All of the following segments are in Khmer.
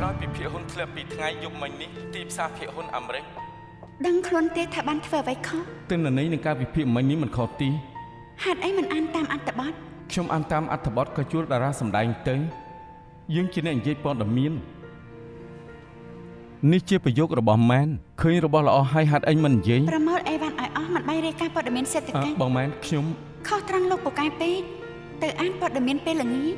ក្រោយពីភាគហ៊ុនធ្លាប់ពីថ្ងៃយប់មិញនេះទីផ្សារភាគហ៊ុនអាមេរិកដឹងខ្លួនទេថាបានធ្វើអ្វីខុសទិន្នន័យនឹងការវិភាគមិញនេះមិនខុសទីហេតុអីមិនអានតាមអត្ថបទខ្ញុំអានតាមអត្ថបទក៏ជួលតារាសម្ដែងទៅយើងជាអ្នកនិយាយព័ត៌មាននេះជាប្រយោគរបស់ម៉ែនឃើញរបស់ល្អហើយហេតុអីមិននិយាយប្រមូលអេវ៉ាន់ឲ្យអស់មិនបាយរាយការណ៍ព័ត៌មានសេដ្ឋកិច្ចបងម៉ែនខ្ញុំខុសត្រង់លោកពូកែពេកទៅអានព័ត៌មានពេលល្ងាច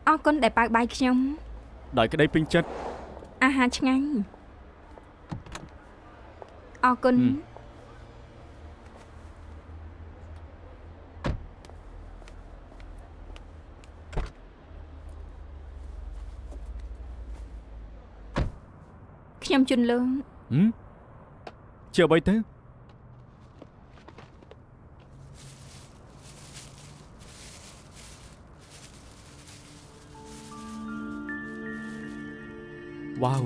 អរគុណដែលបើកបាយខ្ញុំដោយក្តីពេញចិត្តអាហារឆ្ងាញ់អរគុណខ្ញុំជន់លងជាអ្វីទៅវ៉ាវ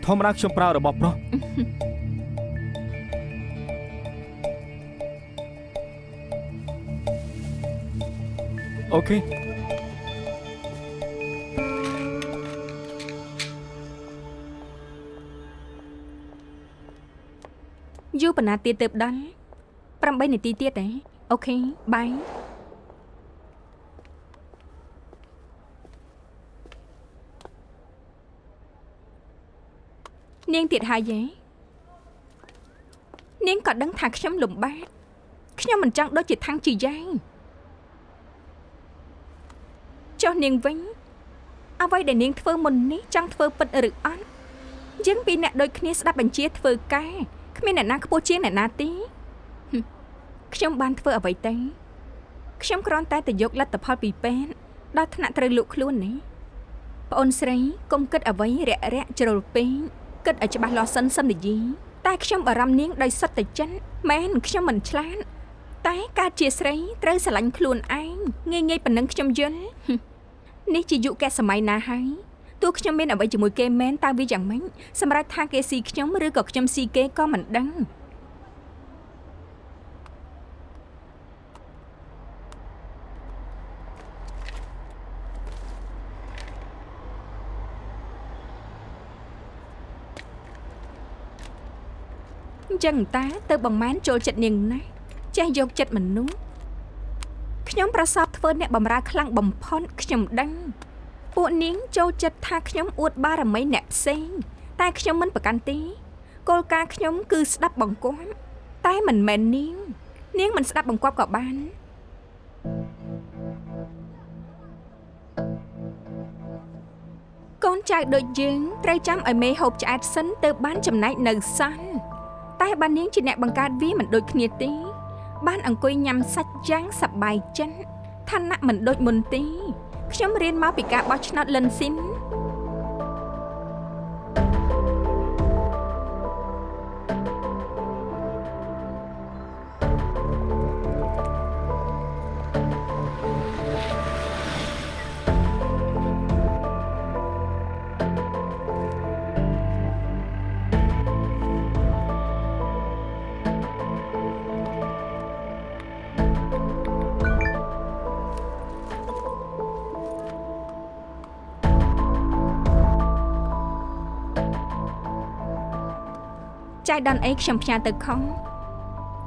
ធម្មតាខ្ញុំប្រើរបស់ប្រុសអូខេយូរប៉ុណ្ណាទៀតទើបដល់8នាទីទៀតទេអូខេបាយនាងទៀតហើយទេនាងក៏ដឹងថាខ្ញុំលំបាកខ្ញុំមិនចង់ដូចជាថាំងជីយ៉ាងចុះនាងវិញអ្វីដែលនាងធ្វើមុននេះចង់ធ្វើពិតឬអត់យើងពីរអ្នកដូចគ្នាស្ដាប់បញ្ជាធ្វើការគ្មានអ្នកណាខ្ពស់ជាងអ្នកណាទេខ្ញុំបានធ្វើអ្វីទេខ្ញុំគ្រាន់តែទៅយកលទ្ធផលពីពេទ្យដល់ថ្នាក់ត្រូវលក់ខ្លួននេះប្អូនស្រីកុំគិតអ្វីរាក់ជ្រុលពេកគិតឲ្យច្បាស់លាស់សិនសន្យាតែខ្ញុំបារម្ភនាងដោយសុទ្ធតែចិនមែនខ្ញុំមិនឆ្លាតតែការជាស្រីត្រូវស្រឡាញ់ខ្លួនឯងងាយប៉ុណ្ណឹងខ្ញុំយល់នេះជាយុគសម័យណាហើយទោះខ្ញុំមានអ្វីជាមួយគេមែនតើវាយ៉ាងម៉េចសម្រាប់ថាគេស៊ីខ្ញុំឬក៏ខ្ញុំស៊ីគេក៏មិនដឹងអញ្ចឹងតាទៅបងម៉ែនចូលចិត្តនាងណាស់ចេះយកចិត្តមនុស្សខ្ញុំប្រសពធ្វើអ្នកបម្រើខ្លាំងបំផុតខ្ញុំដឹងពួកនាងចូលចិត្តថាខ្ញុំអួតបារមីអ្នកផ្សេងតែខ្ញុំមិនប្រកាន់ទេគោលការណ៍ខ្ញុំគឺស្ដាប់បង្គាប់តែមិនមែននាងមិនស្ដាប់បង្គាប់ក៏បានកូនចៅដូចយើងត្រូវចាំឲ្យមេហូបឆ្អែតសិនទៅបានចំណែកនៅសល់តែបាននាងជាអ្នកបង្កើតវាមិនដូចគ្នាទេបានអង្គុយញ៉ាំសាច់យ៉ាងសប្បាយចិត្តឋានៈមិនដូចមុនទេខ្ញុំរៀនមកពីការបោះឆ្នោតលិនស៊ីនចៃដន្យអីខ្ញុំផ្ញើទៅខំ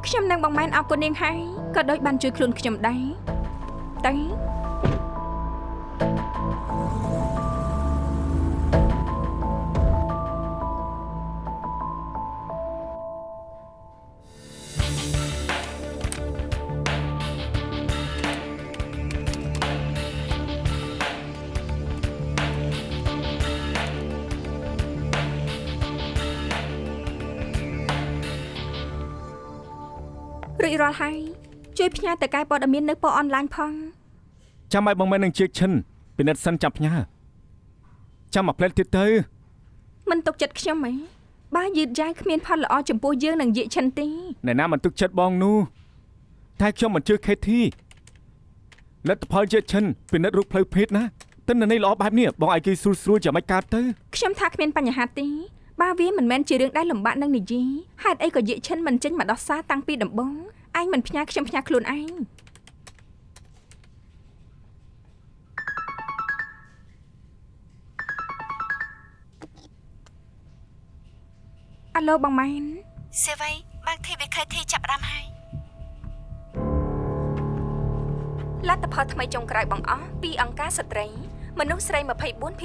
ខ្ញុំនឹងបងម៉ែនអរគុណនាងហើយក៏ដូចបានជួយខ្លួនខ្ញុំដែរតែ រួចរាល់ហើយជួយផ្ញើទៅកាយព័ត៌មាននៅពណ៌អនឡាញផង ចាំឲ្យបងមែននឹងជាឈិនពិនិត្យសិនចាំផ្ញើចាំមកផ្លែតទៀតទៅ មិនទុកចិត្តខ្ញុំហ៎បើយឺតយ៉ាវគ្មានផលល្អចំពោះយើងនឹងយាយឈិនទេ ណែណាមិនទុកចិត្តបងនោះតែខ្ញុំមិនជឿខេធីលទ្ធផលជាឈិនពិនិត្យរូបផ្លូវភេទណាទិន្នន័យល្អបែបនេះបងឲ្យគេស្រួលស្រួលចាំមិនកើតទៅ ខ្ញុំថាគ្មានបញ្ហាទេបើវាមិនមែនជារឿងដែលលំបាកនឹងនិយាយហេតុអីក៏យាយឈិនមិនចេញមកដោះសារតាំងពីដំបូងឯងមិនផ្ញើខ្ញុំផ្ញើខ្លួនឯងអាឡូបងម៉ែន សេវីបើកធីវីខេធីចាប់ផ្ដើមហើយ លទ្ធផលថ្មីចុងក្រោយបងអស់ពីអង្គការស្ត្រីមនុស្សស្រី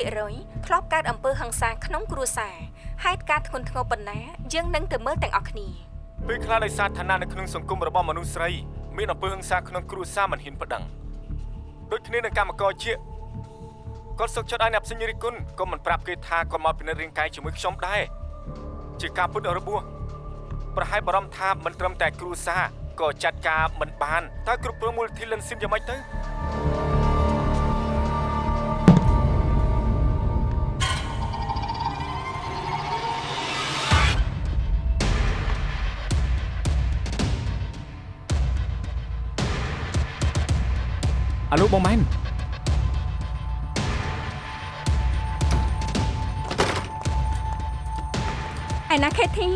24% ធ្លាប់កើតអំពើហិង្សាក្នុងគ្រួសារហេតុការណ៍ធ្ងន់ធ្ងរប៉ុណ្ណាយើងនឹងទៅមើលទាំងអស់គ្នា ពេលខ្លះដោយសារឋានៈនៅក្នុងសង្គមរបស់មនុស្សស្រីមានអំពើហិង្សាក្នុងគ្រួសារមិនហ៊ានប្តឹងដូចគ្នានឹងកម្មករជាគាត់សុខចិត្តឲ្យអ្នកផ្សេងរិះគន់ក៏មិនប្រាប់គេថាគាត់មកពិនិត្យរាងកាយជាមួយខ្ញុំដែរជាការពុតរបួសប្រហែលបារម្ភថាមិនត្រឹមតែគ្រួសារក៏ចាត់ការមិនបានតើគ្រប់គ្រងមូលធនលិនស៊ីនយ៉ាងម៉េចទៅអាឡូបងម៉ែន ឯណាខេធី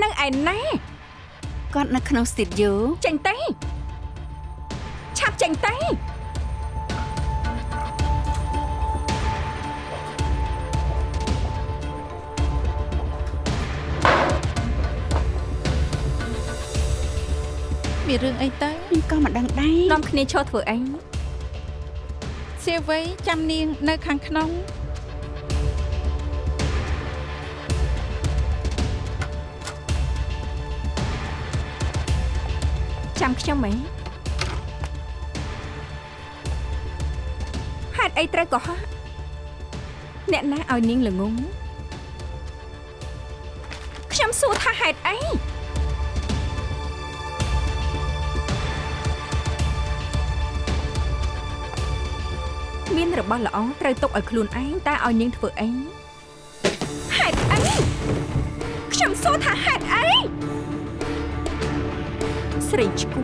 នឹងឯណា គាត់នៅក្នុងស្ទូឌីយោ ចេញទៅឆាប់ចេញទៅ មានរឿងអីទៅ ខ្ញុំក៏មិនដឹងដែរ នាំគ្នាឈរធ្វើអី សៀវីចាំនាងនៅខាងក្នុង ចាំខ្ញុំហ៎ហេតុអីត្រូវកុហកអ្នកណាឲ្យនាងល្ងងខ្ញុំសួរថាហេតុអីមានរបស់ល្អត្រូវទុកឲ្យខ្លួនឯងតែឲ្យនាងធ្វើអីហេតុអីខ្ញុំសួរថាហេតុអីស្រីឈ្គូ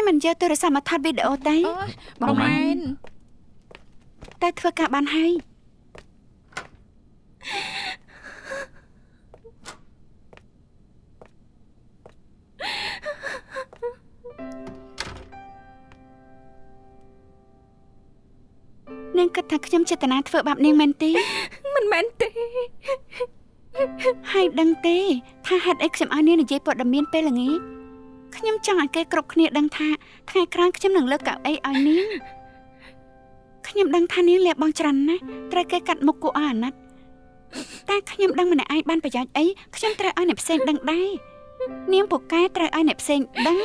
មិនយកទូរស័ព្ទមកថតវីដេអូទេ អូយបងម៉ែន តែធ្វើការបានហើយនាងគិតថាខ្ញុំចេតនាធ្វើបាបនាងមែនទេ មិនមែនទេ ហើយដឹងទេថាហេតុអីខ្ញុំឲ្យនាងនិយាយព័ត៌មានពេលល្ងាចខ្ញុំចង់ឲ្យគេគ្រប់គ្នាដឹងថាថ្ងៃក្រោយខ្ញុំនឹងលើកកៅអីឲ្យនាងខ្ញុំដឹងថានាងលះបង់ច្រើនណាស់ត្រូវគេកាត់មុខគួរឲ្យអាណិតតែខ្ញុំដឹងម្នាក់ឯងបានប្រយោជន៍អីខ្ញុំត្រូវឲ្យអ្នកផ្សេងដឹងដែរនាងពូកែត្រូវឲ្យអ្នកផ្សេងដឹង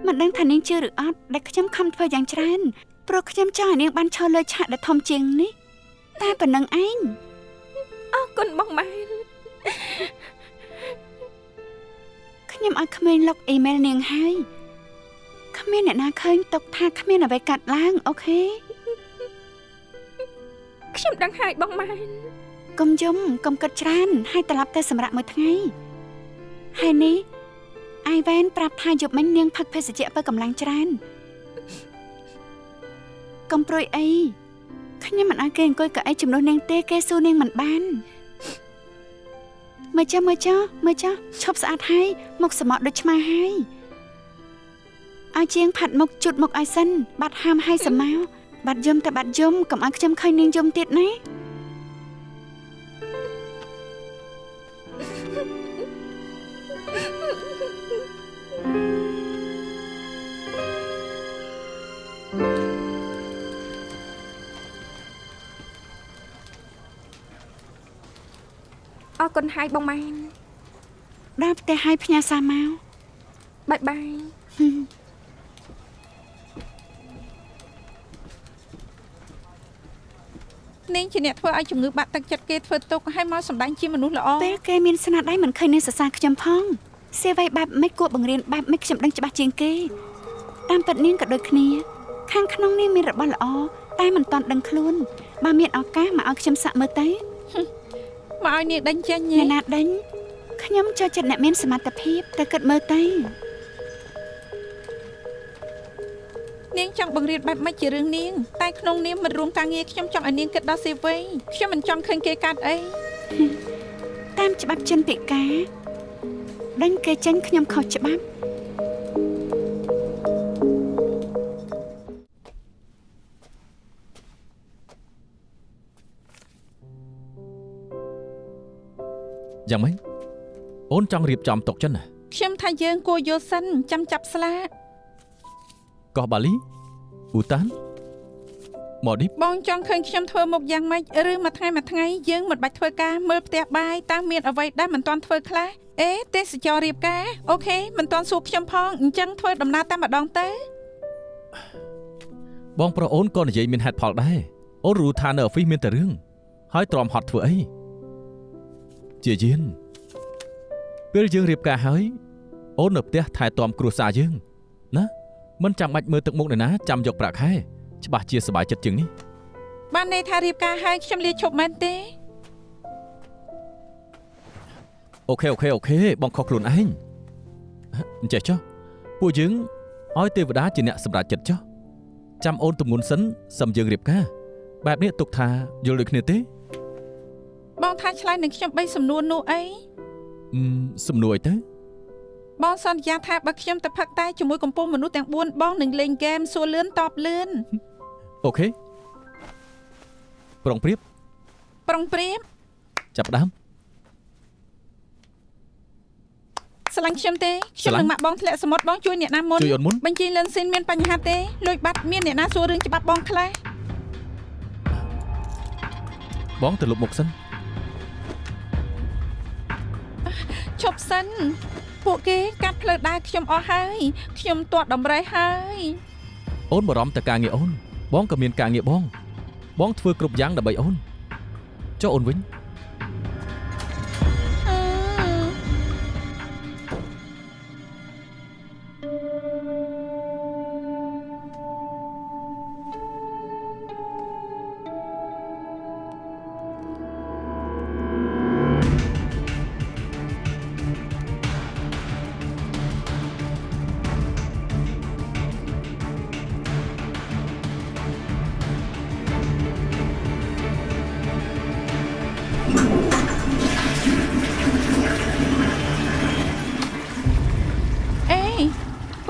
មិនដឹងថានាងជឿឬអត់ដែលខ្ញុំខំធ្វើយ៉ាងច្រើនព្រោះខ្ញុំចង់ឲ្យនាងបានឈរលើឆាកដ៏ធំជាងនេះតែប៉ុណ្្នឹងឯង អរគុណបងម៉ែន ខ្ញុំឲ្យក្មេងលុកអ៊ីមែលនាងហើយគ្មានអ្នកណាឃើញទុកថាគ្មានអ្វីកាត់ឡើងអូខេ ខ្ញុំដឹងហើយបងម៉ែនក ុំយំកុំគិតច្រើនហើយត្រឡប់ទៅសម្រាប់មួយថ្ងៃហើយនេះអាយវ៉ែនប្រាប់ថាយប់មិញនាងផឹកភេសជ្ជៈបើកម្លាំងច្រើនកុំព្រួយអីខ្ញុំមិនឲ្យគេអង្គុយកៅអីជំនួសនាងទេគេសួរនាងមិនបានមើលចុះឈប់ស្អាតហើយមុខស្មោកដូចឆ្មាហើយឲ្យជាងផាត់មុខជូតមុខឲ្យសិនបាត់ហាមហើយសម្មកបាត់យំតែបាត់យំកុំឲ្យខ្ញុំឃើញនាងយំទៀតណា អ រគុណហើយបងម៉ែន ដល់ផ្ទះឲ្យផ្ញើសារមក បាយបាយ នាងជាអ្នកធ្វើឲ្យជំងឺបាក់ទឹកចិត្តគេធ្វើទុកឲ្យមកសម្ដែងជាមនុស្សល្អ ពេលគេមានស្នាដៃមិនឃើញនឹងសរសើរខ្ញុំផងសេវាយបែបមិនគួរបង្រៀនបែបមិនខ្ញុំដឹងច្បាស់ជាងគេតាមពិតនាងក៏ដូចគ្នាខាងក្នុងនាងមានរបស់ល្អតែមិនទាន់ដឹងខ្លួនបើមានឱកាសមកឲ្យខ្ញុំសាក់មើលទៅ មកឲ្យនាងដេញចេញ អ្នកណាដេញខ្ញុំចូលចិត្តអ្នកមានសមត្ថភាពទៅគិតមើលទៅ នាងចង់បង្រៀនបែបមិនជារឿងនាងតែក្នុងនាមមិនរួមការងារខ្ញុំចង់ឲ្យនាងគិតដល់សេវីខ្ញុំមិនចង់ឃើញគេកាត់អី តាមច្បាប់ចិនពិការដេញគេចេញខ្ញុំខុសច្បាប់ យ៉ាងម៉េចអូនចង់រៀបចំតុកចិនណា ខ្ញុំថាយើងគួរយល់សិនចាំចាប់ស្លាក កោះបាលីអ៊ូតានម៉ូឌីប បងចង់ឃើញខ្ញុំធ្វើមុខយ៉ាងម៉េចឬមួយថ្ងៃយើងមិនបាច់ធ្វើការមើលផ្ទះបាយតើមានអ្វីដែលមិនទាន់ធ្វើខ្លះអេទេសចររៀបការអូខេមិនទាន់សួរខ្ញុំផងអញ្ចឹងធ្វើដំណើរតែម្ដងទៅ បងប្រុសអូនក៏និយាយមានហេតុផលដែរអូនรู้ថានៅអហ្វីសមានតែរឿងហើយទ្រាំហត់ធ្វើអីជាយានពេលយើងរៀបការហើយអូននៅផ្ទះថែទាំគ្រួសារយើងណាមិនចាំបាច់មើលទឹកមុខអ្នកណាចាំយកប្រាក់ខែច្បាស់ជាសប្បាយចិត្តជាងនេះ បានន័យថារៀបការហើយខ្ញុំលាឈប់មែនទេ អូខេបងខុសខ្លួនឯងអញ្ចេះចុះពួកយើងឲ្យទេវតាជាអ្នកសម្រេចចិត្តចុះចាំអូនទម្ងន់សិនសឹមយើងរៀបការបែបនេះទុកថាយល់ដូចគ្នាទេ បងថាឆ្លើយនឹងខ្ញុំ3សំណួរនោះអី សំណួរអីទៅ បងសន្យាថាបើខ្ញុំទៅផឹកតែជាមួយកំពុងមនុស្សទាំង4បងនឹងលេងហ្គេមសួរលឿនតបលឿន អូខេប្រុងប្រៀប ប្រុងប្រៀប ចាប់ផ្ដើម ស្រឡាញ់ខ្ញុំទេខ្ញុំនឹងមកបងធ្លាក់សមុទ្របងជួយអ្នកណាមុន ជួយអូនមុន បញ្ជីលឿនស៊ីនមានបញ្ហាទេលួចបាត់មានអ្នកណាសួររឿងច្បាប់បងខ្លះ បងទៅលុបមុខសិន ឈប់សិនពួកគេកាត់ផ្លូវដើរខ្ញុំអស់ហើយខ្ញុំទាត់ដំរីហើយ អូនបារម្ភតែការងារអូនបងក៏មានការងារបងធ្វើគ្រប់យ៉ាងដើម្បីអូនចុះអូនវិញ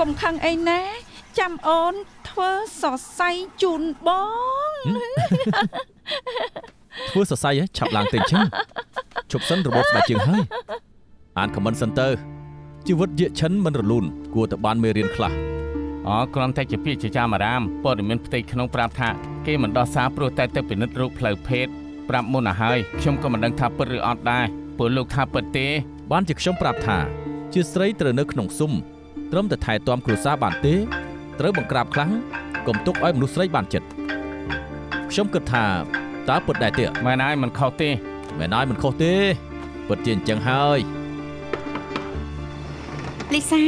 កុំខឹងអីណាចាំអូនធ្វើសរសៃជូនបង ធ្វើសរសៃឆាប់ឡើងទៅអញ្ចឹងជប់សិនរបបស្បែកជើងហើយអានខមមិនសិនទៅជីវិតយាកឈិនមិនរលូនគួរតែបានមេរៀនខ្លះ គ្រាន់តែជាពាក្យជាចាំអារាមព័ត៌មានផ្ទៃក្នុងប្រាប់ថាគេមិនដោះសារព្រោះតែទៅពិនិត្យរោគផ្លូវភេទប្រាប់មុនទៅហើយខ្ញុំក៏មិនដឹងថាពិតឬអត់ដែរព្រោះលោកថាពិតទេ បានជាខ្ញុំប្រាប់ថាជាស្រីត្រូវនៅក្នុងស៊ុំត្រឹមតែថែទាំគ្រួសារបានទេត្រូវបង្ក្រាបខ្លាំងកុំទុកឲ្យមនុស្សស្រីបានចិត្តខ្ញុំគិតថាតើពិតដែរទេ មែនហើយមិនខុសទេ មែនហើយមិនខុសទេពិតជាអញ្ចឹងហើយ លីសា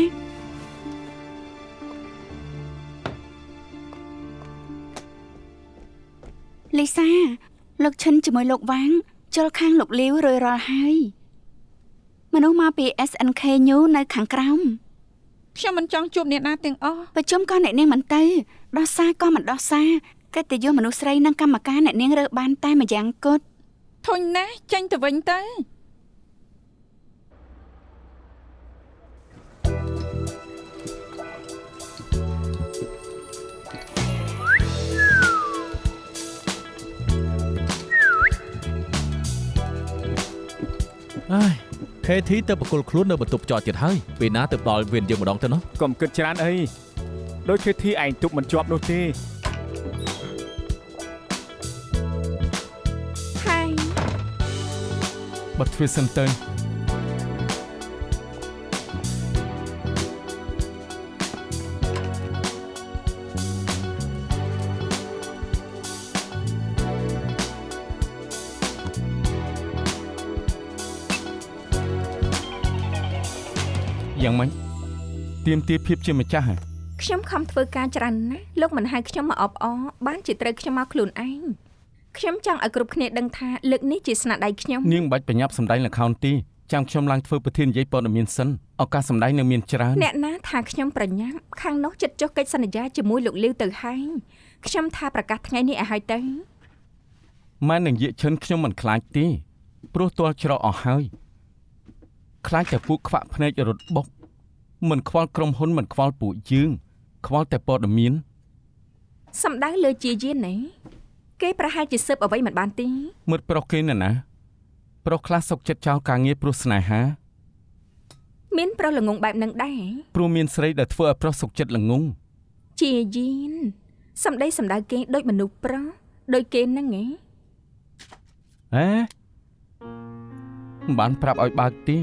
លោកឈិនជាមួយលោកវាងជល់ខាងលោកលាវរួយរាល់ហើយមនុស្សមកពី SNK New នៅខាងក្រោម ខ្ញុំមិនចង់ជួបអ្នកណាទាំងអស់ ប្រជុំក៏អ្នកនាងមិនទៅដោះសារក៏មិនដោះសារកិត្តិយសមនុស្សស្រីនិងកម្មការអ្នកនាងរើសបានតែម្យ៉ាងគត់ ធុញណាស់ចេញទៅវិញទៅ KT ទៅបកគលខ្លួននៅបន្ទប់ចតទៀតហើយពេលណាទៅដល់វៀនយើងម្ដងទៅនោះ កុំគិតច្រើនអីដូចជាទីឯងទប់មិនជាប់នោះទេ ហើយ បិទទ្វារសិនទៅយ៉ាងម៉េចទៀមទាភាពជាម្ចាស់ហ៎ ខ្ញុំខំធ្វើការច្រើនណាស់លោកមិនហៅខ្ញុំមកអបអរបានជាត្រូវខ្ញុំមកខ្លួនឯងខ្ញុំចង់ឲ្យគ្រប់គ្នាដឹងថាលើកនេះជាស្នាដៃខ្ញុំ នាងមិនបាច់បញ្ញាប់សម្ដែងល្ខោនទីចាំខ្ញុំឡើងធ្វើប្រធាននិយាយព័ត៌មានសិនឱកាសសម្ដែងនៅមានច្រើន អ្នកណាថាខ្ញុំប្រញាប់ខាងនោះចិត្តចុះកិច្ចសន្យាជាមួយលោកលាវទៅហើយខ្ញុំថាប្រកាសថ្ងៃនេះឲ្យហើយទៅ ម៉ែនឹងនិយាយឈិនខ្ញុំមិនខ្លាចទេព្រោះទាល់ច្រកអស់ហើយខ្លាចតែពួកខ្វាក់ភ្នែករត់បុកមិនខ្វល់ក្រុមហ៊ុនមិនខ្វល់ពួកយើងខ្វល់តែព័ត៌មាន សំដៅលើជាយានណាគេប្រហែលជាស៊ើបអ្វីមិនបានទេ មិត្តប្រុសគេណាប្រុសខ្លះសុកចិត្តចោលការងារព្រោះស្នេហា មានប្រុសល្ងងបែបនឹងដែរ ព្រោះមានស្រីដែលធ្វើឲ្យប្រុសសុកចិត្តល្ងង ជាយានសំដីសំដៅគេដូចមនុស្សប្រុសដូចគេហ្នឹងហ៎ ហេមិនបានប្រាប់ឲ្យបើកទេ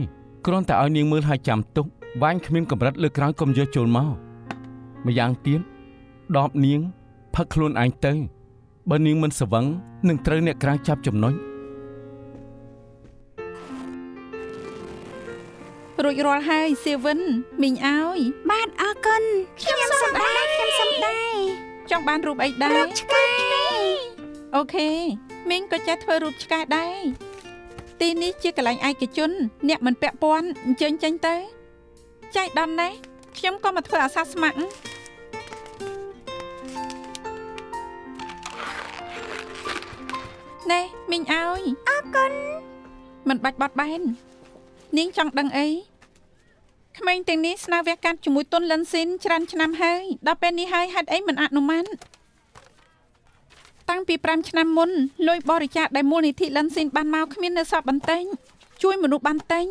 គ្រាន់តែឲ្យនាងមើលឲ្យចាំទុកវាញគ្មានកម្រិតលើក្រោយកុំយកចូលមកម្យ៉ាងទៀតដបនាងផឹកខ្លួនឯងទៅបើនាងមិនស្វឹងនឹងត្រូវអ្នកក្រៅចាប់ចំណុច រួចរាល់ហើយសៀវិនមីងឲ្យ បាទអរគុណខ្ញុំសំដែងចង់បានរូបអីដែរ រូបឆ្កែ អូខេមីងក៏ចេះធ្វើរូបឆ្កែដែរទីនេះជាកន្លែងឯកជនអ្នកមិនពាក់ព័ន្ធអញ្ជើញចេញទៅចៃដន្យណាស់ខ្ញុំក៏មកធ្វើអាសាស្ម័គ្រណែមីងឲ្យអរគុណមិនបាច់បត់បែននាងចង់ដឹងអីក្មេងទាំងនេះស្នើវះកាត់ជាមួយតុនលិនស៊ីនច្រើនឆ្នាំហើយដល់ពេលនេះហើយហេតុអីមិនអនុម័តតាំងពី5ឆ្នាំមុនលុយបរិច្ចាគដែលមូលនិធិលិនស៊ីនបានមកគ្មាននៅសល់បន្តិចជួយមនុស្សបានតិច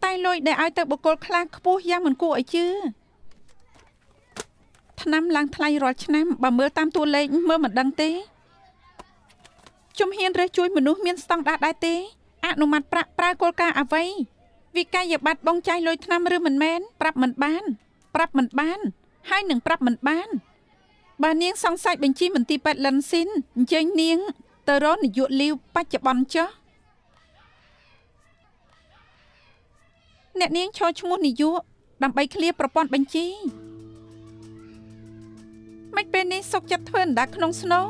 តែលុយដែលឲ្យទៅបុគ្គលខ្លះខ្ពស់យ៉ាងមិនគួរឲ្យជឿថ្នាំឡើងថ្លៃរាល់ឆ្នាំបើមើលតាមតួលេខមើលមិនដឹងទេជំហានរើសជួយមនុស្សមានស្តង់ដារដែរទេអនុម័តប្រាក់ប្រើគោលការណ៍អ្វីវិក័យប័ត្របងចាយលុយថ្នាំឬមិនមែនប្រាប់មិនបានហើយនឹងប្រាប់មិនបានបើនាងសង្ស័យបញ្ជីមន្ទីរពេទ្យលិនស៊ីនអញ្ជើញនាងទៅរកនាយកលីវបច្ចុប្បន្នចុះអ្នកនាងឈរឈ្មោះនាយកដើម្បីឃ្លាប្រព័ន្ធបញ្ជីមិនពេលនេះសុកចិត្តធ្វើអណ្ដាក្នុងស្នង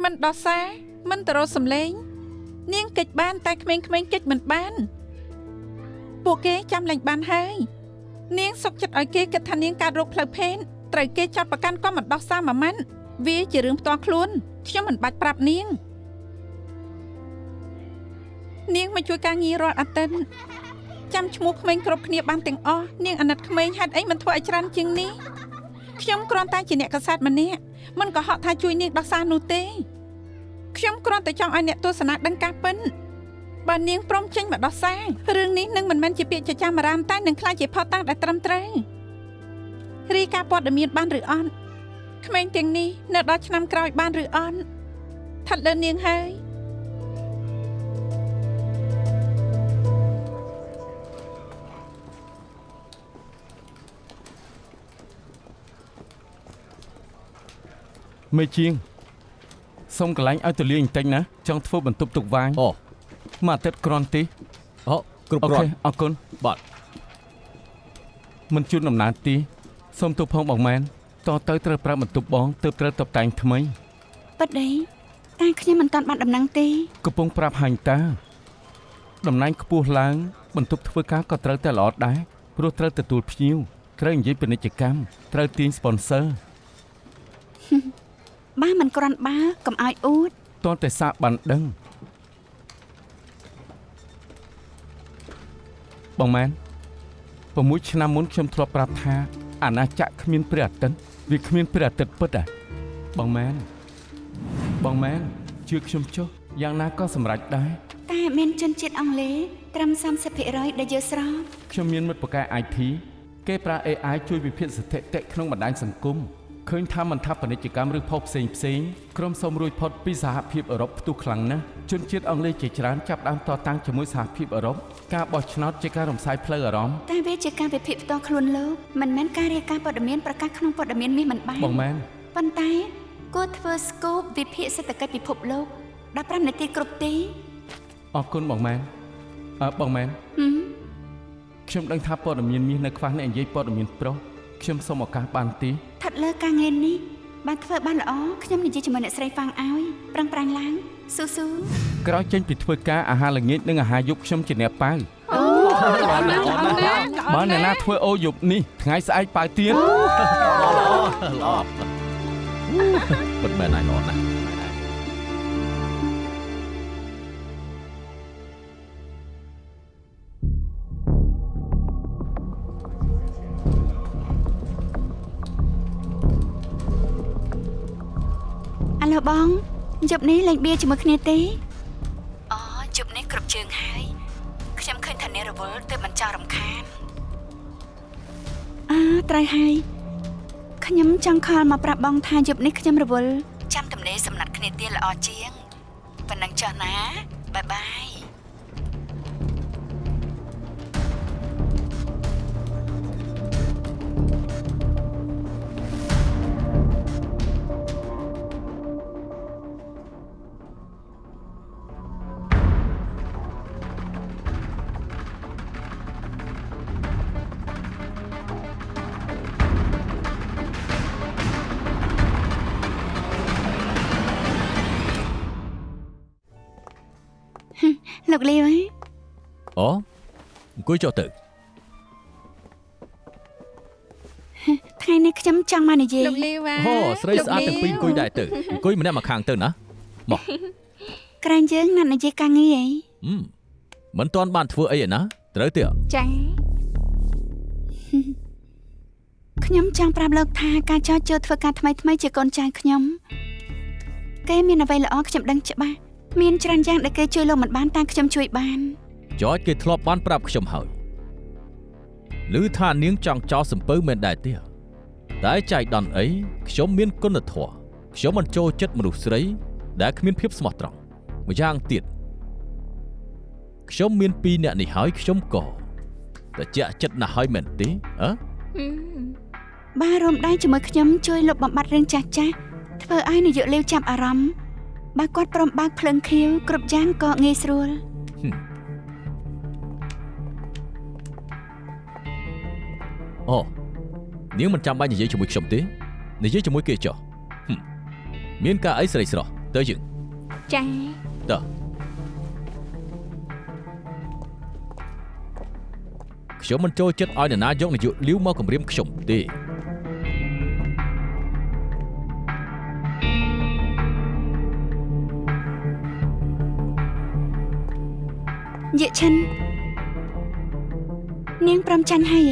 មិនដោះសារមិនទៅរកសម្លេងនាងកិច្ចបានតែក្មេងៗកិច្ចមិនបានពួកគេចាំលែងបានហើយនាងសុកចិត្តឲ្យគេគិតថានាងកើតរោគផ្លូវភេទត្រូវគេចាប់ប្រកាន់ក៏មិនដោះសារមួយម៉ាត់វាជារឿងផ្ទាល់ខ្លួនខ្ញុំមិនបាច់ប្រាប់នាងមកជួយការងាររាល់អាទិត្យចាំឈ្មោះក្មេងគ្រប់គ្នាបានទាំងអស់នាងអាណិតក្មេងហេតុអីមិនធ្វើឲ្យច្រើនជាងនេះខ្ញុំគ្រាន់តែជាអ្នកកសែតម្នាក់មិនកុហកថាជួយនាងដោះសារនោះទេខ្ញុំគ្រាន់តែចង់ឲ្យអ្នកទស្សនាដឹងការពិតបើនាងព្រមចេញមកដោះសាររឿងនេះនឹងមិនមែនជាពាក្យចចាមអារាមតែនឹងក្លាយជាផុសតាំងដែលត្រឹមត្រូវរីកាព័ត៌មានបានឬអត់ក្មេងទាំងនេះនៅដល់ឆ្នាំក្រោយបានឬអត់ឋិតលើនាងហើយមេជាងសុំកន្លែងឲ្យទលាយបន្តិចណាចង់ធ្វើបន្ទប់ទុកវាញអូមួយអាទិត្យគ្រាន់ទេអូគ្រប់គ្រាន់អរគុណបាទមិនជួនដំណើរទីសូមទូផងបងមែនតទៅត្រូវប្រើបន្ទប់បងទើបត្រូវតុបតែងថ្មី ប៉ិតដីតែខ្ញុំមិនតាន់បានដំណឹងទេ កំពុងប្រាប់ហាញ់តាតំណែងខ្ពស់ឡើងបន្ទប់ធ្វើការក៏ត្រូវតែល្អដែរព្រោះត្រូវទទួលភ្ញៀវត្រូវនិយាយពាណិជ្ជកម្មត្រូវទាញ sponsor បើមិនគ្រាន់បើកុំឲ្យអួត តតែសាកបានដឹងបងមែន6ឆ្នាំមុនខ្ញុំធ្លាប់ប្រាប់ថាអាណាចក្រគ្មានព្រះអាទិត្យវាគ្មានព្រះអាទិត្យពិតបងមែនជឿខ្ញុំចុះយ៉ាងណាក៏សម្រេចដែរ តែមានជនជាតិអង់គ្លេសត្រឹម 30% ដែលយល់ស្រប ខ្ញុំមានមិត្តបកែ IT គេប្រើ AI ជួយវិភាគស្ថិតិក្នុងបណ្ដាញសង្គម ឃើញថាមិនថាពាណិជ្ជកម្មឬផុសផ្សេងក្រុមសូមរួចផុតពីសហភាពអឺរ៉ុបផ្ទុះខ្លាំងណាស់ជនជាតិអង់គ្លេសជាច្រើនចាប់ផ្ដើមតតាំងជាមួយសហភាពអឺរ៉ុបការបោះឆ្នោតជាការរំសាយផ្លូវអារម្មណ៍ តែវាជាការវិភាគផ្ទាល់ខ្លួនលោកមិនមែនការរាយការណ៍ព័ត៌មានប្រកាសក្នុងព័ត៌មានមាសមិនបាន បងមែន ប៉ុន្តែគួរធ្វើ scope វិភាគសេដ្ឋកិច្ចពិភពលោក15នាទីគ្រប់ទេ អរគុណបងមែនបងមែន ហឹម ខ្ញុំដឹងថាព័ត៌មានមាសនៅខ្វះអ្នកនិយាយព័ត៌មានប្រុសខ្ញុំសូមឱកាសបានទី ស្ថិតលើការងារនេះបានធ្វើបានល្អខ្ញុំនិយាយជាមួយអ្នកស្រីហ្វាំងឲ្យប្រឹងប្រែងឡើងស៊ូស៊ូ ក្រោយចេញពីធ្វើការអាហារល្ងាចនិងអាហារយប់ខ្ញុំជាអ្នកប៉ៅ អូល្អណាស់ល្អណាស់ បើអ្នកណាធ្វើអូយប់នេះថ្ងៃស្អែកប៉ៅទៀត ល្អពិតមែនហើយល្អណាស់ អាឡូបងយប់នេះលេងបៀជាមួយគ្នាទេអូយប់នេះគ្រប់ជើងហើយខ្ញុំឃើញថាអ្នករវល់ទើបមិនចង់រំខានត្រូវហើយខ្ញុំចង់ខលមកប្រាប់បងថាយប់នេះខ្ញុំរវល់ចាំទំនេរសំណាត់គ្នាទៀតល្អជាងប៉ុណ្ណឹងចុះណាបាយបាយ លោកលាវហ៎ អូអង្គុយចុះទៅ ថ្ងៃនេះខ្ញុំចង់មកនិយាយ លោកលាវ៉ា អូស្រីស្អាតទាំងពីរអង្គុយដែរទៅអង្គុយម្នាក់មកខាងទៅណាមក ក្រែងយើងណាត់និយាយការងារអី មិនទាន់បានធ្វើអីឯណាត្រូវទេ ចា ខ្ញុំចង់ប្រាប់លោកថាការចោទចូលធ្វើការថ្មីជាកូនចៅខ្ញុំគេមានអ្វីល្អខ្ញុំដឹងច្បាស់មានច្រើនយ៉ាងដែលគេជួយលោកមិនបានតែខ្ញុំជួយបាន ចចគេធ្លាប់បានប្រាប់ខ្ញុំហើយឮថានាងចង់ចោលសំពៅមែនដែរទេតែចៃដន្យអីខ្ញុំមានគុណធម៌ខ្ញុំមិនចូលចិត្តមនុស្សស្រីដែលគ្មានភាពស្មោះត្រង់ម្យ៉ាងទៀតខ្ញុំមាន2នាក់នេះហើយខ្ញុំក៏តែជាក់ចិត្តណាស់ហើយមែនទេបាទរួមដៃជាមួយខ្ញុំជួយលុបបំបាត់រឿងចាស់ធ្វើឲ្យនាយកលាវចាប់អារម្មណ៍បើគាត់ព្រមបើកភ្លើងខៀវគ្រប់យ៉ាងក៏ងាយស្រួល អូនាងមិនចាំបាច់និយាយជាមួយខ្ញុំទេនិយាយជាមួយគេចុះមានការអីស្រីស្រស់ទៅយើង ចា តើខ្ញុំមិនចូលចិត្តឲ្យនរណាយកនាយកលាវមកគំរាមខ្ញុំទេ យាឈិននាងព្រមចាញ់ហើយ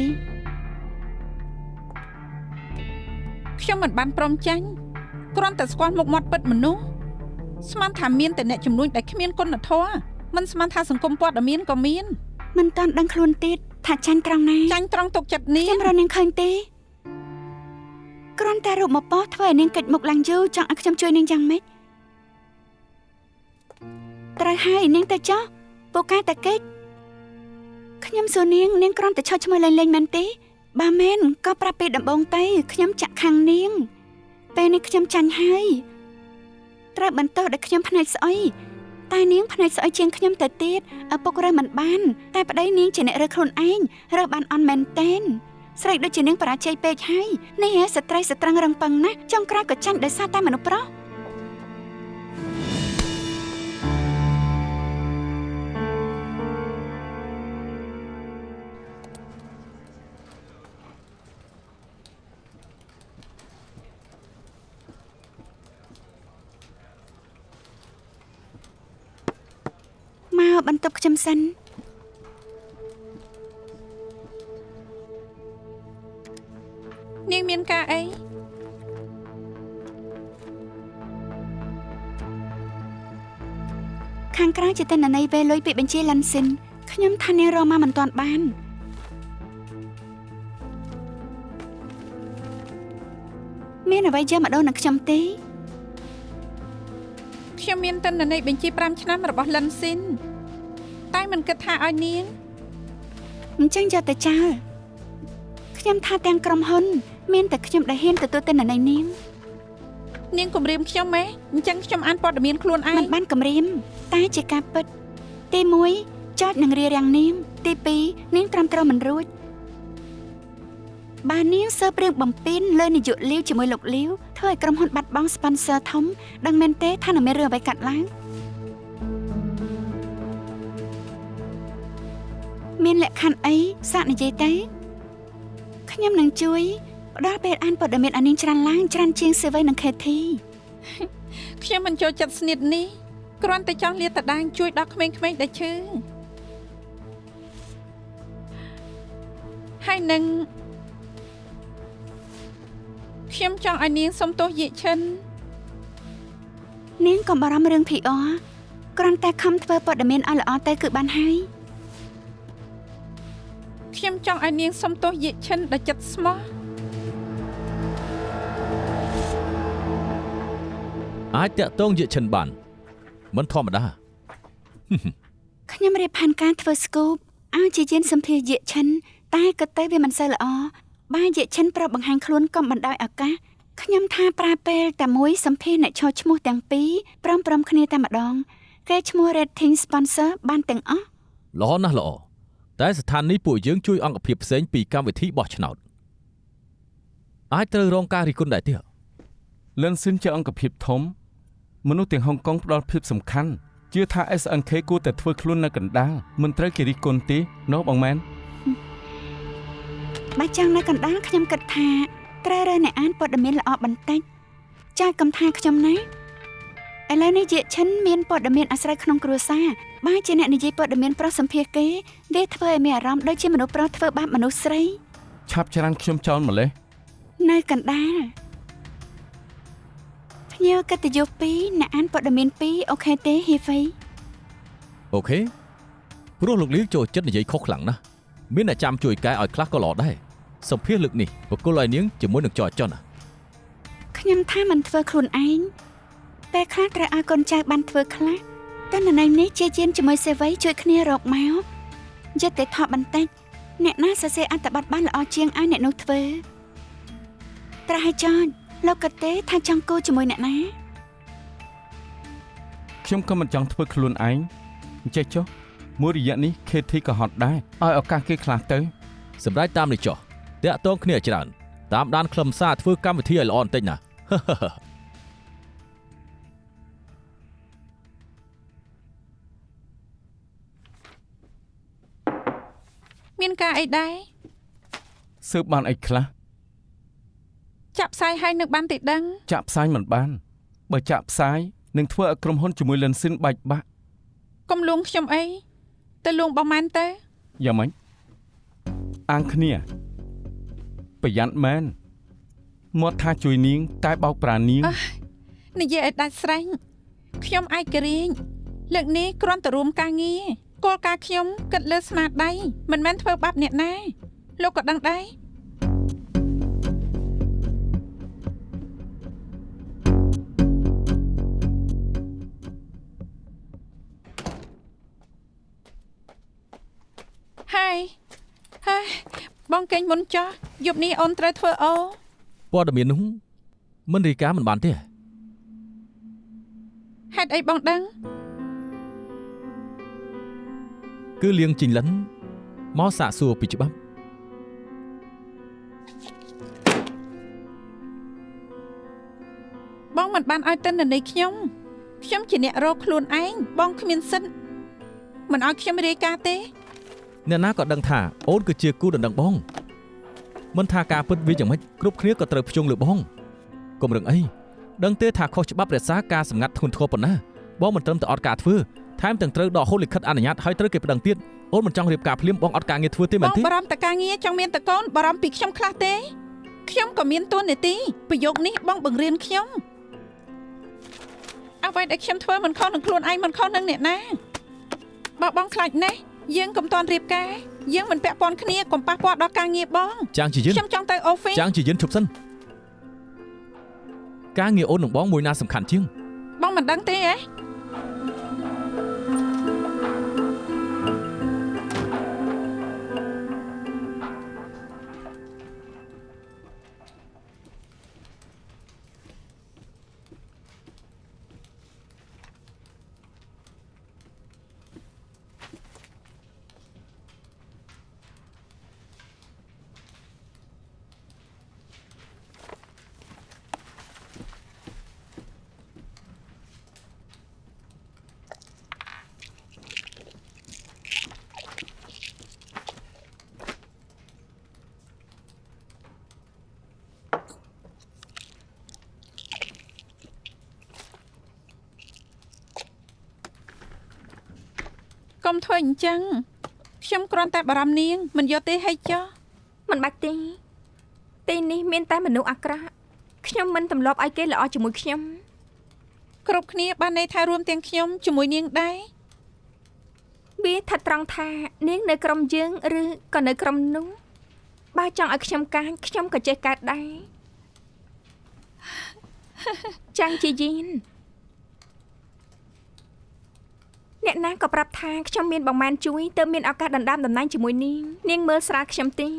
ខ្ញុំមិនបានព្រមចាញ់គ្រាន់តែស្គាល់មុខមាត់ពិតមនុស្សស្មានថាមានតែអ្នកជំនួញដែលគ្មានគុណធម៌មិនស្មានថាសង្គមព័ត៌មានក៏មាន មិនតាន់ដឹងខ្លួនទៀតថាចាញ់ត្រង់ណា ចាញ់ត្រង់ទុកចិត្តនាង ខ្ញុំរកនាងឃើញទេគ្រាន់តែរូបមកប៉ោះធ្វើឲ្យនាងកិច្ចមុខឡើងយូរចង់ឲ្យខ្ញុំជួយនាងយ៉ាងម៉េចត្រូវហើយនាងទៅចុះពូកែតាកិច្ចខ្ញុំសួរនាងគ្រាន់តែឈរឈ្មោះលេងមែនទេបើមែនក៏ប្រាប់ពីដំបងទៅខ្ញុំចាក់ខាងនាងពេលនេះខ្ញុំចាញ់ហើយត្រូវបន្តដោយខ្ញុំភ្នែកស្អុយតែនាងភ្នែកស្អុយជាងខ្ញុំទៅទៀតឪពុករើសមិនបានតែប្តីនាងជាអ្នករើសខ្លួនឯងរើសបានអន់មែនតែនស្រីដូចជានាងបរាជ័យពេកហើយនេះស្ត្រីស្ត្រឹងរឹងប៉ឹងណាស់ចុងក្រោយក៏ចាញ់ដោយសារតែមនុស្សប្រុស មកបន្ទប់ខ្ញុំសិននាងមានការអី ខាងក្រៅជាទិន្នន័យវេលុយពីបញ្ជីឡាន់ស៊ីនខ្ញុំថានាងរកមកមិនទាន់បានម មានអ្វីយកមកដូរនឹងខ្ញុំទេ ខ្ញុំមានទិន្នន័យបញ្ជី5ឆ្នាំរបស់លិនស៊ីនតែមិនគិតថាឲ្យនាង អញ្ចឹងយកទៅចោលខ្ញុំថាទាំងក្រុមហ៊ុនមានតែខ្ញុំដែលហ៊ានទទួលទិន្នន័យនាង នាងគំរាមខ្ញុំម៉េះអញ្ចឹងខ្ញុំអានព័ត៌មានខ្លួនឯង មិនបានគំរាមតែជាការពិតទី1ចោចនឹងរារាំងនាងទី2នាងត្រាំត្រូវមិនរួចបាននាងសើបរឿងបំពេញលើនាយកលាវជាមួយលោកលាវធ្វើឲ្យក្រុមហ៊ុនបាត់បង់ sponsor ធំដឹងមែនទេថានឹងមានរឿងអ្វីកាត់ឡើងមានលក្ខខណ្ឌអីសាកនិយាយទៅខ្ញុំនឹងជួយផ្ដល់ពេលអានព័ត៌មានឲ្យនាងច្រើនឡើងច្រើនជាងសេវីនិងខេធី ខ្ញុំមិនចូលចិត្តស្នៀតនេះគ្រាន់តែចង់លាតត្រដាងជួយដល់ក្មេងៗដែលឈឺហើយនឹងខ្ញុំចង់ឲ្យនាងសុំទោសយាឈិន នាងកុំបារម្ភរឿង PR គ្រាន់តែខំធ្វើព័ត៌មានឲ្យល្អទៅគឺបានហើយ ខ្ញុំចង់ឲ្យនាងសុំទោសយាឈិនដែលចិត្តស្មោះ អាចតាក់ទងយាឈិនបានមិនធម្មតា ខ្ញុំរៀបផែនការធ្វើ scoop ឲ្យជាយានសម្ភារយាឈិនតែក៏ទៅវាមិនសូវល្អបើយាឈិនប្រាប់បង្ហាញខ្លួនកុំបណ្ដោយឱកាសខ្ញុំថាប្រើពេលតែមួយសម្ភារអ្នកឈរឈ្មោះទាំងពីរព្រមគ្នាតែម្ដងគេឈ្មោះ rating sponsor បានទាំងអស់ ល្អណាស់ល្អតែស្ថានីយ៍ពួកយើងជួយអង្គភាពផ្សេងពីកម្មវិធីបោះឆ្នោតអាចត្រូវរងការរិះគន់ដែរទៀត លិនស៊ិនជាអង្គភាពធំមនុស្សទាំងហុងកុងផ្ដល់ភាពសំខាន់ជឿថា SNK គួរតែធ្វើខ្លួននៅកណ្ដាលមិនត្រូវគេរិះគន់ទេណូបងមែន បើចង់នៅកណ្ដាលខ្ញុំគិតថាត្រូវរើអ្នកអានព័ត៌មានល្អបន្តិចចាយកុំថាខ្ញុំណាឥឡូវនេះយាឈិនមានព័ត៌មានអាស្រ័យក្នុងគ្រួសារបើជាអ្នកនិយាយព័ត៌មានប្រុសសម្ភារគេវាធ្វើឲ្យមានអារម្មណ៍ដូចជាមនុស្សប្រុសធ្វើបាបមនុស្សស្រី ឆាប់ច្រានខ្ញុំចោលម្លេះ នៅកណ្ដាលភ្ញៀវកិត្តិយស2អ្នកអានព័ត៌មាន2អូខេទេហ៊ីហ្វៃ អូខេព្រោះលោកលាវចូលចិត្តនិយាយខុសខ្លាំងណាស់មានអ្នកចាំជួយកែឲ្យខ្លះក៏ល្អដែរសម្ភារលើកនេះបកគលឲ្យនាងជាមួយនឹងចោចចន់ ខ្ញុំថាមិនធ្វើខ្លួនឯងពេលខ្លះត្រូវឲ្យកូនចៅបានធ្វើខ្លះតែនៅនេះជាជាជាមួយសេវីជួយគ្នារកមកយត់តែថតបន្តិចអ្នកណាសរសេរអត្ថបទបានល្អជាងឲ្យអ្នកនោះធ្វើត្រូវឲ្យចោចលោកក៏ទេថាចង់គូជាមួយអ្នកណា ខ្ញុំក៏មិនចង់ធ្វើខ្លួនឯងអញ្ចេះចុះមួយរយៈនេះ KT ក៏ហត់ដែរឲ្យឱកាសគេខ្លះទៅ សម្រាប់តាមនេះចោះតាក់ទងគ្នាច្រើនតាមដានខ្លឹមសារធ្វើកម្មវិធីឲ្យល្អបន្តិចណា មានការអីដែរ ស៊ើបបានអីខ្លះ ចាក់ផ្សាយឲ្យនឹងបានទីដឹង ចាក់ផ្សាយមិនបានបើចាក់ផ្សាយនឹងធ្វើឲ្យក្រុមហ៊ុនជាមួយលិនស៊ិនបែកបាក់ កុំលួងខ្ញុំអីទៅលួងបងម៉ានទៅ យ៉ាងម៉េចអាងគ្នាប្រយ័ត្នមែនមាត់ថាជួយនាងតែបោកប្រានាង និយាយឲ្យដាច់ស្រេញខ្ញុំឯករាជ្យលើកនេះគ្រាន់តែរួមការងារគោលការណ៍ខ្ញុំគិតលើស្មារតីមិនមែនធ្វើបាបអ្នកណាលោកក៏ដឹងដែរ ហើយបងកេងមុនចោះយប់នេះអូនត្រូវធ្វើអូ ព័ត៌មាននោះមិនរីកាមិនបានទេ ហេតុអីបងដឹង គឺលៀងជីងលិនមកសាកសួរពីច្បាប់ បងមិនបានឲ្យទិន្នន័យខ្ញុំជាអ្នករកខ្លួនឯងបងគ្មានសិទ្ធិមិនឲ្យខ្ញុំរាយការណ៍ទេ អ្នកណាក៏ដឹងថាអូនគឺជាគូដណ្ដឹងបងមិនថាការពិតវាយ៉ាងម៉េចគ្រប់គ្នាក៏ត្រូវភ្ជង់លើបងកុំរឹងអីដឹងទេថាខុសច្បាប់រក្សាការសម្ងាត់ធ្ងន់ធ្ងរប៉ុណ្ណាបងមិនត្រឹមតែអត់ការធ្វើថែមទាំងត្រូវដកហូតលិខិតអនុញ្ញាតឲ្យត្រូវគេប្តឹងទៀតអូនមិនចង់រៀបការភ្លាមបងអត់ការងារធ្វើទេមែនទេ បងបារម្ភតែការងារចង់មានតកូនបារម្ភពីខ្ញុំខ្លះទេខ្ញុំក៏មានតួនាទីប្រយោគនេះបងបង្រៀនខ្ញុំអ្វីដែលខ្ញុំធ្វើមិនខុសនឹងខ្លួនឯងមិនខុសនឹងអ្នកណាបើបងខ្លាចណាស់យើងកុំតន់រៀបការយើងមិនពាក់ព័ន្ធគ្នាកុំប៉ះពាល់ដល់ការងារបង ចាងជាយិន ខ្ញុំចង់ទៅអូហ្វីស ចាងជាយិនឈប់សិន ការងារអូននឹងបងមួយណាសំខាន់ជាង បងមិនដឹងទេហ៎ កុំធ្វើអញ្ចឹងខ្ញុំគ្រាន់តែបារម្ភនាងមិនយកទេហើយចុះ មិនបាច់ទេទីនេះមានតែមនុស្សអាក្រក់ខ្ញុំមិនទម្លាប់ឲ្យគេល្អជាមួយខ្ញុំ គ្រប់គ្នាបានន័យថារួមទាំងខ្ញុំជាមួយនាងដែរ វាថាត្រង់ថានាងនៅក្រុមយើងឬក៏នៅក្រុមនោះបើចង់ឲ្យខ្ញុំកាចខ្ញុំក៏ចេះកាចដែរចាំងជាយីនអ្នកណាក៏ប្រាប់ថាខ្ញុំមានបងម៉ានជួយទើបមានឱកាសដណ្ដើមតំណែងជាមួយនាងមើលស្រាលខ្ញុំទេ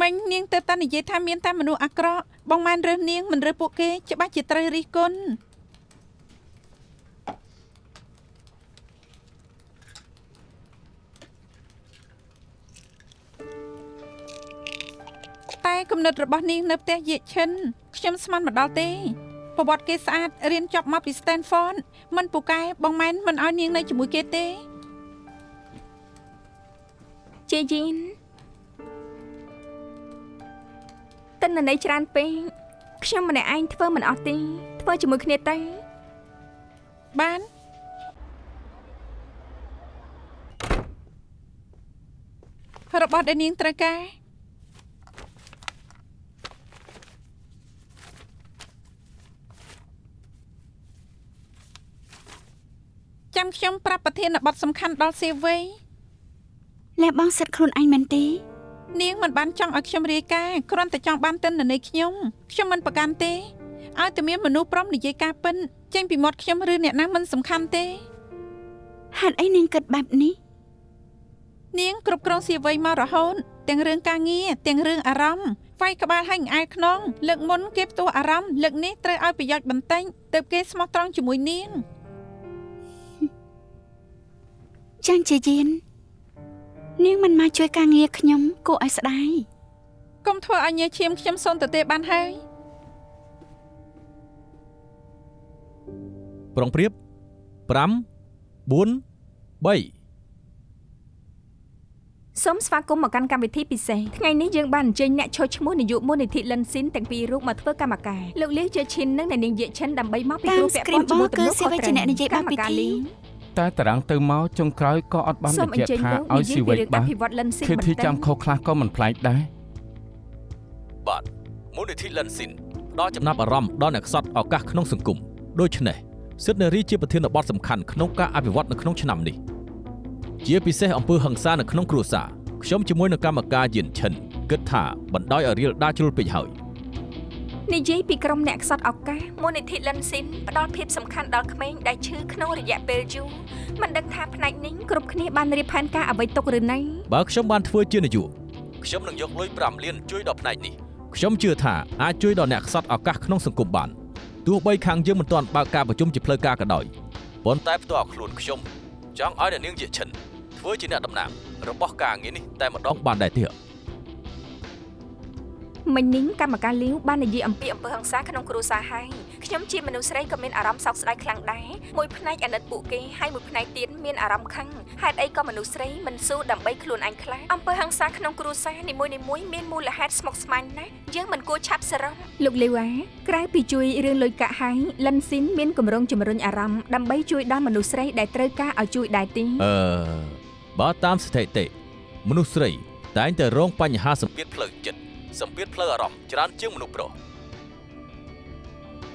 មិញនាងទៅតែនិយាយថាមានតែមនុស្សអាក្រក់បងម៉ែនរើសនាងមិនរើសពួកគេច្បាស់ជាត្រូវរិះគន់តែគំនិតរបស់នាងនៅផ្ទះយាកឈិនខ្ញុំស្មានមិនដល់ទេប្រវត្តិគេស្អាតរៀនចប់មកពី Stanford មិនពូកែបងម៉ែនមិនឲ្យនាងនៅជាមួយគេទេ ជាយីនតើន័យច្រើនពេកខ្ញុំម្នាក់ឯងធ្វើមិនអស់ទេធ្វើជាមួយគ្នាទៅ បានរបស់ដែលនាងត្រូវការចាំខ្ញុំប្រាប់ប្រធានបទសំខាន់ដល់សេវី លះបង់សិទ្ធិខ្លួនឯងមែនទេ នាងមិនបានចង់ឲ្យខ្ញុំរាយការណ៍គ្រាន់តែចង់បានទិន្នន័យខ្ញុំមិនប្រកាន់ទេឲ្យតែមានមនុស្សប្រុសនិយាយការពិនចេញពីមាត់ខ្ញុំឬអ្នកណាមិនសំខាន់ទេ ហេតុអីនាងគិតបែបនេះ នាងគ្រប់គ្រងសេវីមករហូតទាំងរឿងការងារទាំងរឿងអារម្មណ៍វាយក្បាលឲ្យអែលខ្នងលើកមុនគេផ្ទោះអារម្មណ៍លើកនេះត្រូវឲ្យប្រយោជន៍បន្តិចទើបគេស្មោះត្រង់ជាមួយនាង ចាងជាយៀននាងមិនមកជួយការងារខ្ញុំគួរឲ្យស្ដាយក ុំធ្វើឲ្យញើឈាមខ្ញុំសូនទៅទេបានហើយ ប្រុងប្រៀប5 4 3 សូមស្វាគមន៍មកកាន់កម្មវិធីពិសេសថ្ងៃនេះយើងបានអញ្ជើញអ្នកចូលឈ្មោះនាយកមូលនិធិលិនស៊ីនទាំងពីររូបមកធ្វើកម្មការលោកលីជាឈិននិងអ្នកនាងយេឈិនដើម្បីមកពិគ្រោះពាក់ព័ន្ធជាមួយទំនួលខុសត្រូវកម្មការលី តែតារាងទៅមកចុងក្រោយក៏អត់បានបញ្ជាក់ថាឲ្យស៊ីវៃបាន គឺទីចាំខុសខ្លះក៏មិនប្លែកដែរ បាទមូលនិធិលិនស៊ីនផ្ដល់ចំណាប់អារម្មណ៍ដល់អ្នកខ្សត់ឱកាសក្នុងសង្គមដូច្នេះសិទ្ធិនារីជាប្រធានបទសំខាន់ក្នុងការអភិវឌ្ឍនៅក្នុងឆ្នាំនេះជាពិសេសអំពើហិង្សានៅក្នុងគ្រួសារខ្ញុំជាមួយនឹងកម្មការយិនឈិនគិតថាបណ្ដោយឲ្យរៀលដាជ្រុលពេកហើយ និយាយពីក្រុមអ្នកខ្សត់ឱកាសមូលនិធិលិនស៊ីនផ្ដល់ភាពសំខាន់ដល់ក្មេងដែលឈឺក្នុងរយៈពេលយូរមិនដឹងថាផ្នែកនេះគ្រប់គ្នាបានរៀបផែនការអ្វីទុកឬណី បើខ្ញុំបានធ្វើជានាយកខ្ញុំនឹងយកលុយ5លានជួយដល់ផ្នែកនេះខ្ញុំជឿថាអាចជួយដល់អ្នកខ្សត់ឱកាសក្នុងសង្គមបានទោះបីខាងយើងមិនទាន់បើកការប្រជុំជាផ្លូវការក៏ដោយប៉ុន្តែផ្ទាល់ខ្លួនខ្ញុំចង់ឲ្យអ្នកនាងយេឈិនធ្វើជាអ្នកតំណាងរបស់ការងារនេះតែម្ដងបានដែរទៀត មិញនេះកម្មការលីវបាននិយាយអំពីអំពើហិង្សាក្នុងគ្រួសារហើយខ្ញុំជាមនុស្សស្រីក៏មានអារម្មណ៍សោកស្ដាយខ្លាំងដែរមួយផ្នែកអាណិតពួកគេហើយមួយផ្នែកទៀតមានអារម្មណ៍ខឹងហេតុអីក៏មនុស្សស្រីមិនស៊ូដើម្បីខ្លួនឯងខ្លះអំពើហិង្សាក្នុងគ្រួសារនីមួយៗមានមូលហេតុស្មុគស្មាញណាស់យើងមិនគួរឆាប់សរំលោកលីវ៉ាក្រៅពីជួយរឿងលុយកាក់ហើយលិនស៊ីនមានគម្រោងជំរុញអារម្មណ៍ដើម្បីជួយដល់មនុស្សស្រីដែលត្រូវការឲ្យជួយដែរទេ បើតាមស្ថិតិមនុស្សស្រីតែងតែរងបញ្ហាសម្ពាធផ្លូវចិត្តសម្ពាធផ្លូវអារម្មណ៍ច្រើនជាងមនុស្សប្រុស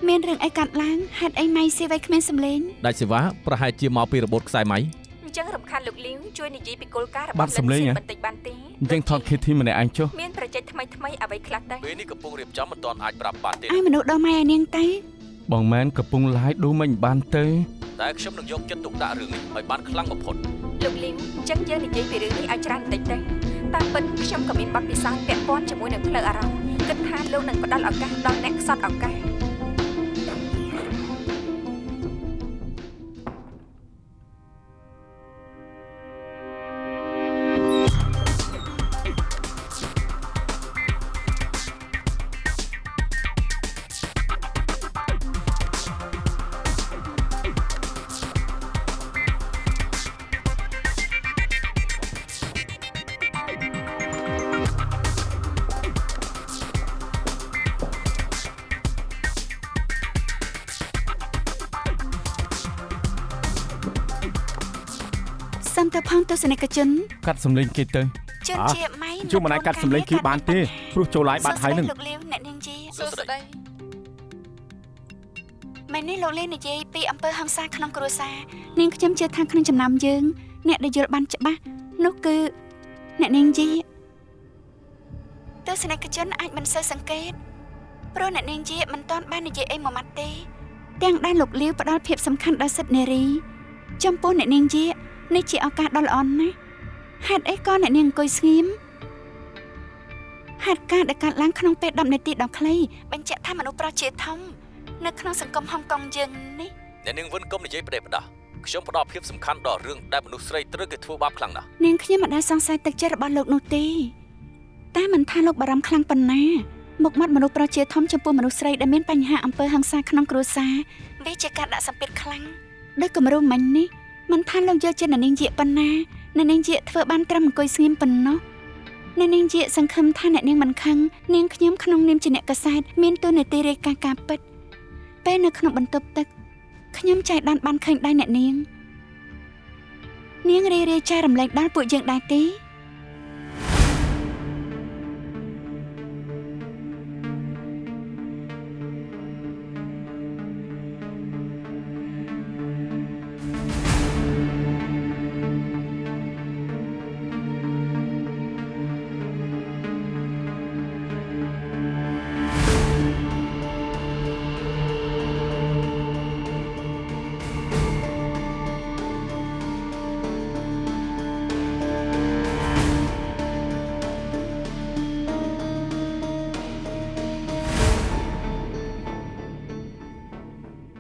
មានរឿងអីកាត់ឡើងហេតុអីម៉ៃស៊ីវៃគ្មានសម្លេង ដាច់សេវាប្រហែលជាមកពីរបូតខ្សែម៉ៃ អញ្ចឹងរំខាន លោកលីវជួយនិយាយពីគោលការណ៍របស់ បាត់សម្លេងហ៎ បន្តិចបានទេ អញ្ចឹងថត KT ម្នាក់ឯងចុះ មានប្រជែកថ្មីអ្វីខ្លះទេ ពេលនេះកំពុងរៀបចំមិនទាន់អាចប្រាប់បានទេ ឲ្យមនុស្សដល់ម៉ែឲ្យនាងទៅ បងមែនកំពុង live ឌូមិនបានទេ តែខ្ញុំនឹងយកចិត្តទុកដាក់រឿងនេះឲ្យបានខ្លាំងបំផុត លោកលីវអញ្ចឹងយើងនិយាយពីរឿងនេះឲ្យច្រើនបន្តិចទេតាមពិតខ្ញុំក៏មានបទពិសោធន៍ពាក់ព័ន្ធជាមួយនឹងផ្លូវអារម្មណ៍គិតថាលោកនឹងផ្ដល់ឱកាសដល់អ្នកខ្សត់ឱកាស សិនទៅផងទស្សនិកជន កាត់សម្លេងគេទៅ ជឿនជាម៉ៃ ជួមិនអាចកាត់សម្លេងគឺបានទេព្រោះចូលឡាយបាត់ហើយនឹង លោកលាវអ្នកនាងជា សួស្ដី ម៉ែនេះលោកលាវនិយាយពីអំពើហិង្សាក្នុងគ្រួសារនាងខ្ញុំជឿថាក្នុងចំណោមយើងអ្នកដែលយល់បានច្បាស់នោះគឺអ្នកនាងជាទស្សនិកជនអាចមិនសូវសង្កេតព្រោះអ្នកនាងជាមិនទាន់បាននិយាយអីមួយម៉ាត់ទេទាំងដែលលោកលាវផ្ដល់ភាពសំខាន់ដល់សិទ្ធិនារីចំពោះអ្នកនាងជានេះជាឱកាសដ៏ល្អណាស់ហេតុអីក៏អ្នកនាងអង្គុយស្ងៀមហេតុការណ៍ដែលកើតឡើងក្នុងពេល10នាទីដ៏ខ្លីបញ្ជាក់ថាមនុស្សប្រុសជាធំនៅក្នុងសង្គមហុងកុងយើងនេះ អ្នកនាងវិនកុំនិយាយផ្ដេសផ្ដាស់ខ្ញុំផ្ដល់ភាពសំខាន់ដល់រឿងដែលមនុស្សស្រីត្រូវគេធ្វើបាបខ្លាំងណាស់ នាងខ្ញុំមិនដែលសង្ស័យទឹកចិត្តរបស់លោកនោះទេតែមិនថាលោកបារម្ភខ្លាំងប៉ុណ្ណាមុខមាត់មនុស្សប្រុសជាធំចំពោះមនុស្សស្រីដែលមានបញ្ហាអំពើហិង្សាក្នុងគ្រួសារវាជាការដាក់សម្ពាធខ្លាំងដោយគំរូមិញនេះមិនថាលោកយកចិត្តនាងជាប៉ុណ្ណាអ្នកនាងជាធ្វើបានត្រឹមអង្គុយស្ងៀមប៉ុណ្ណោះអ្នកនាងជាសង្ឃឹមថាអ្នកនាងមិនខឹងនាងខ្ញុំក្នុងនាមជាអ្នកកសែតមានតួនាទីរាយការណ៍ការពិតពេលនៅក្នុងបន្ទប់ទឹកខ្ញុំចៃដន្យបានឃើញដៃអ្នកនាងរាយចែករំលែកដល់ពួកយើងដែរទេ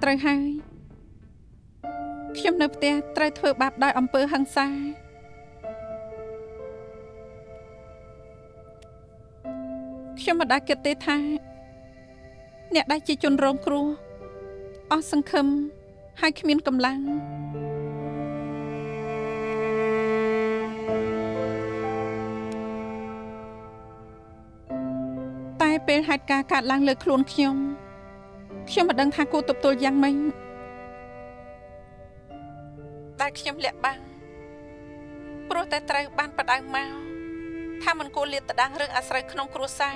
ត្រូវហើយខ្ញុំនៅផ្ទះត្រូវធ្វើបាបដោយអំពើហិង្សាខ្ញុំមិនដែលគិតទេថាអ្នកដែលជាជនរងគ្រោះអស់សង្ឃឹមហើយគ្មានកម្លាំងតែពេលហេតុការណ៍កើតឡើងលើខ្លួនខ្ញុំមិនដឹងថាគួរទប់ទល់យ៉ាងម៉េចតែខ្ញុំលាក់បាំងព្រោះតែត្រូវបានបដៅមកថាមិនគួរលាតត្រដាងរឿងអាស្រូវក្នុងគ្រួសារ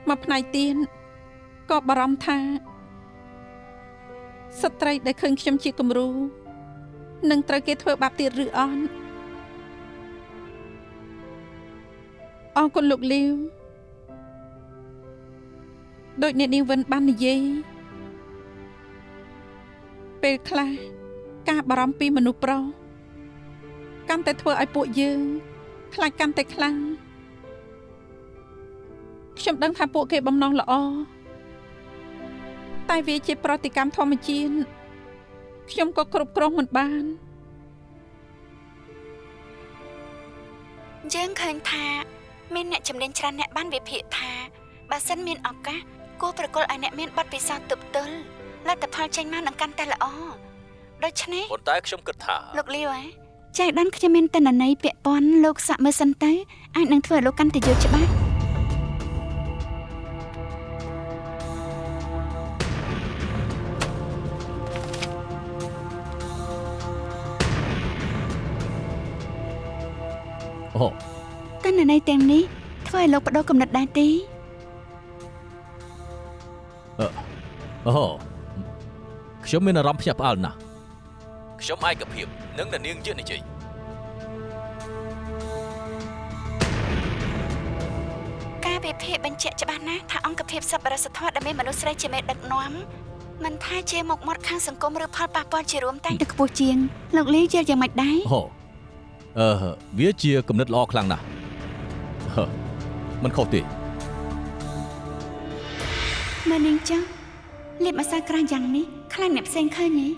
មកផ្នែកទៀតក៏បារម្ភថាស្ត្រីដែលឃើញខ្ញុំជាគំរូនឹងត្រូវគេធ្វើបាបទៀតឬអត់អរគុណលោកលីវដូចអ្នកនាងវិនបាននិយាយពេលខ្លះការបារម្ភពីមនុស្សប្រុសកាន់តែធ្វើឲ្យពួកយើងខ្លាចកាន់តែខ្លាំងខ្ញុំដឹងថាពួកគេបំណងល្អតែវាជាប្រតិកម្មធម្មជាតិខ្ញុំក៏គ្រប់គ្រងមិនបាន យើងឃើញថាមានអ្នកជំនាញច្រើនអ្នកបានវិភាគថាបើសិនមានឱកាសគួរប្រគល់ឲ្យអ្នកមានបទពិសោធន៍ទប់ទល់លទ្ធផលចេញមកនឹងកាន់តែល្អដូច្នេះ ប៉ុន្តែខ្ញុំគិតថា លោកលាវចៃដន្យខ្ញុំមានតនន័យពាក់ព័ន្ធលោកសាក់មើលសិនទៅអាចនឹងធ្វើឲ្យលោកកាន់តែយល់ច្បាស់ អូ តនន័យទាំងនេះធ្វើឲ្យលោកបដូរគំនិតដែរទេ អូខ្ញុំមានអារម្មណ៍ភ្ញាក់ផ្អើលណាស់ខ្ញុំឯកភាពនឹងនាងជានិយាយ ភាពបញ្ជាក់ច្បាស់ណាស់ថាអង្គភាពសប្បុរសធម៌ដែលមានមនុស្សស្រីជាមេដឹកនាំមិនថាជាមុខមាត់ខាងសង្គមឬផលប៉ះពាល់ជារួមតែងតែខ្ពស់ជាងលោកលីយល់យ៉ាងម៉េចដែរ អូវាជាគំនិតល្អខ្លាំងណាស់មិនខុសទេ មើលនាងចុះលៀបម្សៅក្រាស់យ៉ាងនេះខ្លាចអ្នកផ្សេងឃើញហី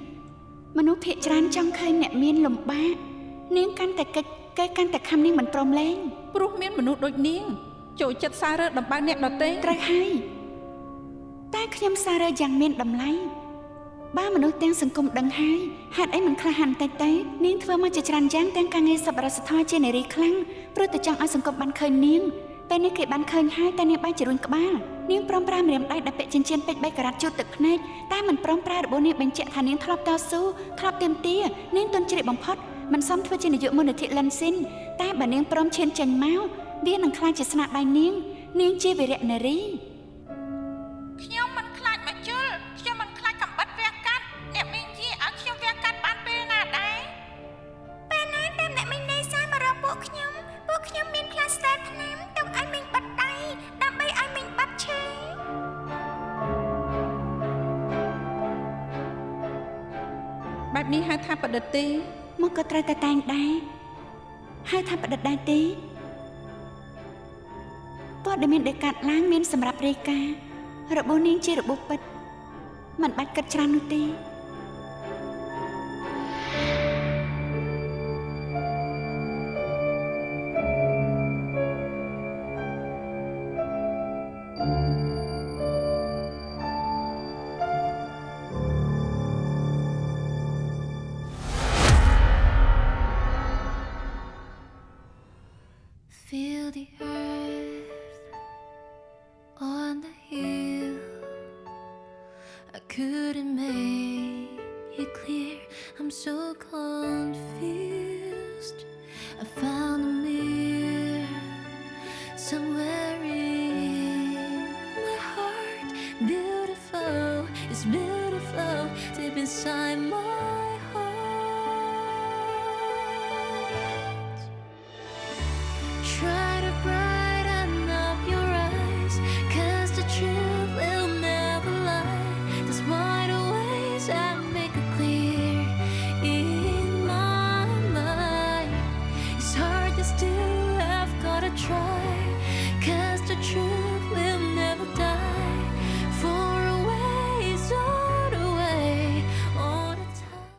មនុស្សភាគច្រើនចង់ឃើញអ្នកមានលំបាកនាងកាន់តែកិច្ចគេកាន់តែខំនាងមិនព្រមលែង ព្រោះមានមនុស្សដូចនាងចូលចិត្តសាររើដំបៅអ្នកដទៃ ត្រូវហើយតែខ្ញុំសាររើយ៉ាងមានតម្លៃបើមនុស្សទាំងសង្គមដឹងហើយហេតុអីមិនក្លាហានតែនាងធ្វើមកជាច្រើនយ៉ាងទាំងការងារសប្បុរសធម៌ជានារីខ្លាំងព្រោះតែចង់ឲ្យសង្គមបានឃើញនាងពេលនេះគេបានឃើញហើយតែនាងបែរជារួញក្បាលនាងព្រមប្រើម្រាមដៃដែលពាក់ចិញ្ចៀនពេជ្រ3ការ៉ាត់ជូតទឹកភ្នែកតែមិនព្រមប្រើរបួសនាងបញ្ជាក់ថានាងធ្លាប់តស៊ូធ្លាប់ទាមទារនាងទន់ជ្រាបបំផុតមិនសមធ្វើជានាយកមូលនិធិលិនស៊ីនតែបើនាងព្រមឈានចេញមកវានឹងខ្លាចជាស្នាដៃនាងជាវីរៈនារី ខ្ញុំមិនខ្លាចមកជុលខ្ញុំមិនខ្លាចកំបិតវះកាត់អ្នកមីងយាឲ្យខ្ញុំវះកាត់បានពេលណាដែរពេលណាតាមអ្នកមីងនេសាមករកពួកខ្ញុំមានផ្លាស្ទ័រថ្នាំទុកឲ្យមីងបាត់ដៃដើម្បីឲ្យមីងបាត់ឈឺបែបនេះហៅថាបដិទេ មកក៏ត្រូវតែតែងដែរហើយថាប្រឌិតដែរទេព័ត៌មានដែលកាត់ឡើងមានសម្រាប់រាយការណ៍របួសនាងជារបួសពិតមិនបាច់គិតច្រើននោះទេ Feel the earth on the hill. I couldn't make it clear. I'm so confused. I found a mirror somewhere in my heart. Beautiful, it's beautiful deep inside my